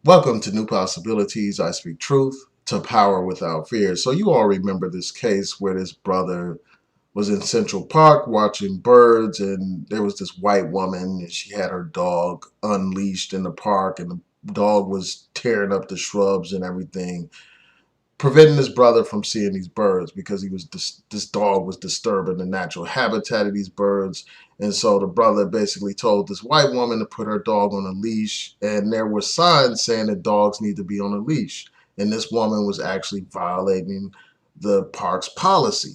Welcome to New Possibilities. I speak truth to power without fear. So you all remember this case where this brother was in Central Park watching birds, and there was this white woman, and she had her dog unleashed in the park, and the dog was tearing up the shrubs and everything, preventing his brother from seeing these birds because this dog was disturbing the natural habitat of these birds. And so the brother basically told this white woman to put her dog on a leash, and there were signs saying that dogs need to be on a leash, and this woman was actually violating the park's policy.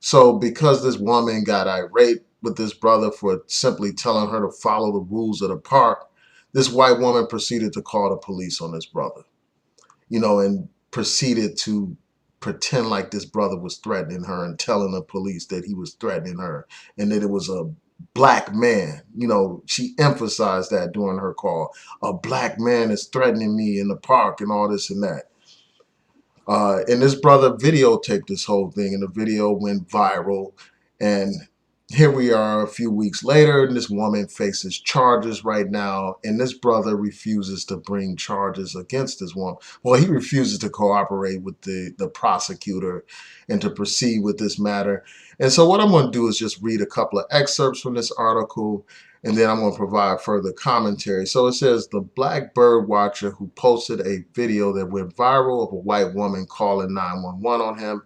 So because this woman got irate with this brother for simply telling her to follow the rules of the park, this white woman proceeded to call the police on this brother, and proceeded to pretend like this brother was threatening her and telling the police that he was threatening her and that it was a black man. She emphasized that during her call. A black man is threatening me in the park and all this and that. And this brother videotaped this whole thing, and the video went viral. And here we are a few weeks later, and this woman faces charges right now, and this brother refuses to bring charges against this woman. Well, he refuses to cooperate with the prosecutor and to proceed with this matter. And so what I'm going to do is just read a couple of excerpts from this article, and then I'm going to provide further commentary. So it says, the black bird watcher who posted a video that went viral of a white woman calling 911 on him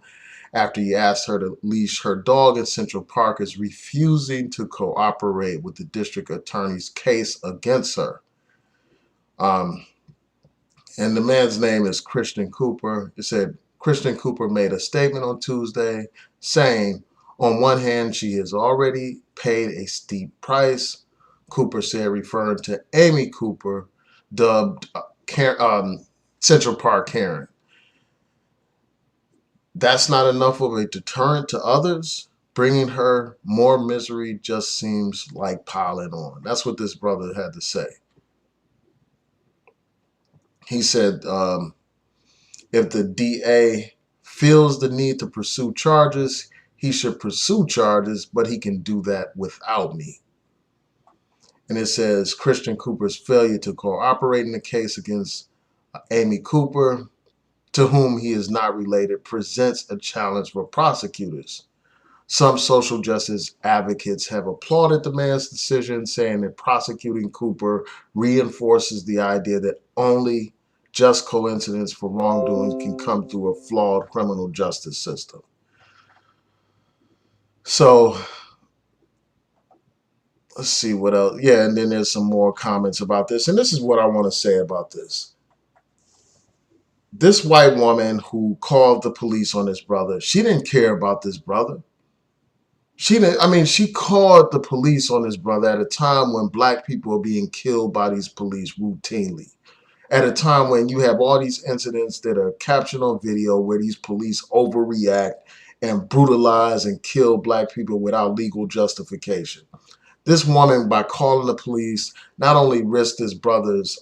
after he asked her to leash her dog in Central Park is refusing to cooperate with the district attorney's case against her. And the man's name is Christian Cooper. It said, Christian Cooper made a statement on Tuesday saying, on one hand, she has already paid a steep price, Cooper said, referring to Amy Cooper, dubbed Central Park Karen. That's not enough of a deterrent to others. Bringing her more misery just seems like piling on. That's what this brother had to say. He said, if the DA feels the need to pursue charges, he should pursue charges, but he can do that without me. And it says Christian Cooper's failure to cooperate in the case against Amy Cooper, to whom he is not related, presents a challenge for prosecutors. Some social justice advocates have applauded the man's decision, saying that prosecuting Cooper reinforces the idea that only just coincidence for wrongdoing can come through a flawed criminal justice system. So let's see what else. Yeah, and then there's some more comments about this. And this is what I want to say about this. This white woman who called the police on this brother, she didn't care about this brother. She called the police on this brother at a time when black people are being killed by these police routinely. At a time when you have all these incidents that are captured on video where these police overreact and brutalize and kill black people without legal justification. This woman, by calling the police, not only risked his brother's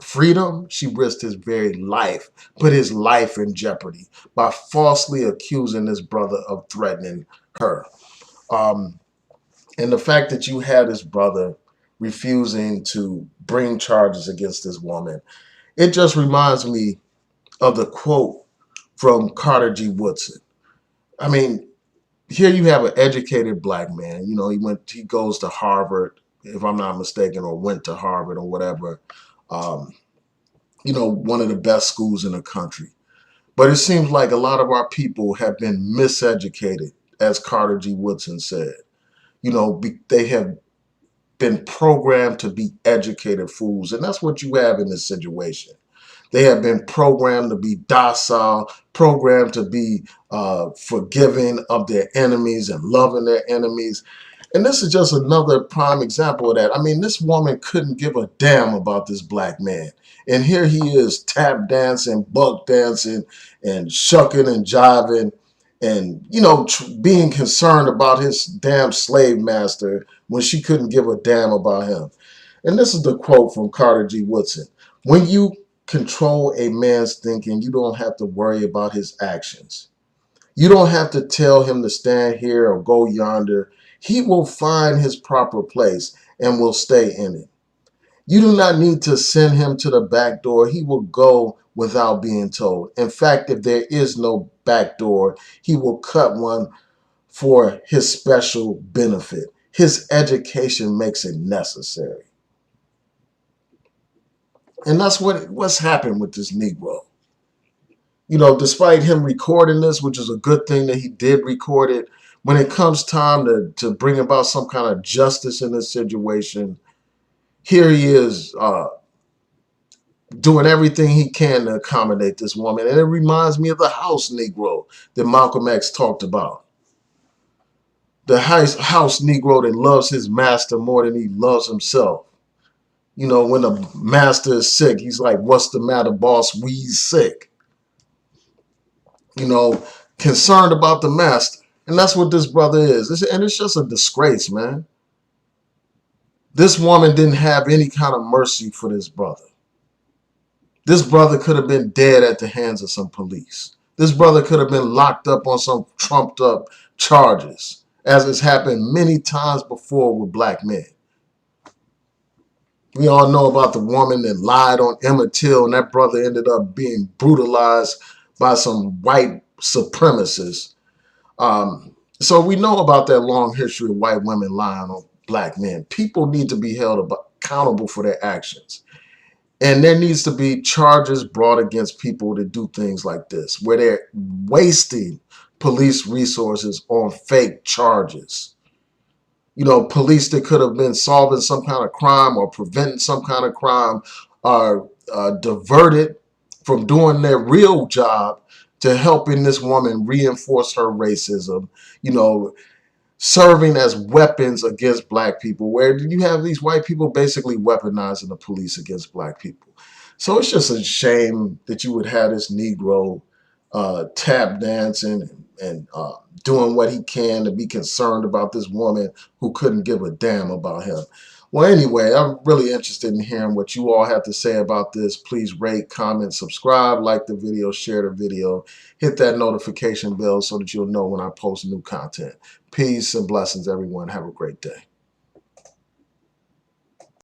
freedom, she risked his very life, put his life in jeopardy by falsely accusing this brother of threatening her. And the fact that you had this brother refusing to bring charges against this woman, it just reminds me of the quote from Carter G. Woodson. I mean, here you have an educated black man. He goes to Harvard, if I'm not mistaken, or went to Harvard or whatever. One of the best schools in the country. But it seems like a lot of our people have been miseducated, as Carter G. Woodson said. They have been programmed to be educated fools. And that's what you have in this situation. They have been programmed to be docile, programmed to be forgiving of their enemies and loving their enemies. And this is just another prime example of that. I mean, this woman couldn't give a damn about this black man. And here he is tap dancing, buck dancing, and shucking and jiving and, being concerned about his damn slave master when she couldn't give a damn about him. And this is the quote from Carter G. Woodson. When you control a man's thinking, you don't have to worry about his actions. You don't have to tell him to stand here or go yonder. He will find his proper place and will stay in it. You do not need to send him to the back door. He will go without being told. In fact, if there is no back door, he will cut one for his special benefit. His education makes it necessary. And that's what's happened with this Negro. You know, despite him recording this, which is a good thing that he did record it, when it comes time to bring about some kind of justice in this situation, here he is doing everything he can to accommodate this woman. And it reminds me of the house Negro that Malcolm X talked about. The house Negro that loves his master more than he loves himself. You know, when the master is sick, he's like, "What's the matter, boss? We's sick." You know, concerned about the master. And that's what this brother is. And it's just a disgrace, man. This woman didn't have any kind of mercy for this brother. This brother could have been dead at the hands of some police. This brother could have been locked up on some trumped up charges, as has happened many times before with black men. We all know about the woman that lied on Emmett Till, and that brother ended up being brutalized by some white supremacists. So we know about that long history of white women lying on black men. People need to be held accountable for their actions. And there needs to be charges brought against people that do things like this, where they're wasting police resources on fake charges. You know, police that could have been solving some kind of crime or preventing some kind of crime are diverted from doing their real job to helping this woman reinforce her racism, you know, serving as weapons against black people, where you have these white people basically weaponizing the police against black people. So it's just a shame that you would have this Negro tap dancing and doing what he can to be concerned about this woman who couldn't give a damn about him. Well, anyway, I'm really interested in hearing what you all have to say about this. Please rate, comment, subscribe, like the video, share the video, hit that notification bell so that you'll know when I post new content. Peace and blessings, everyone. Have a great day.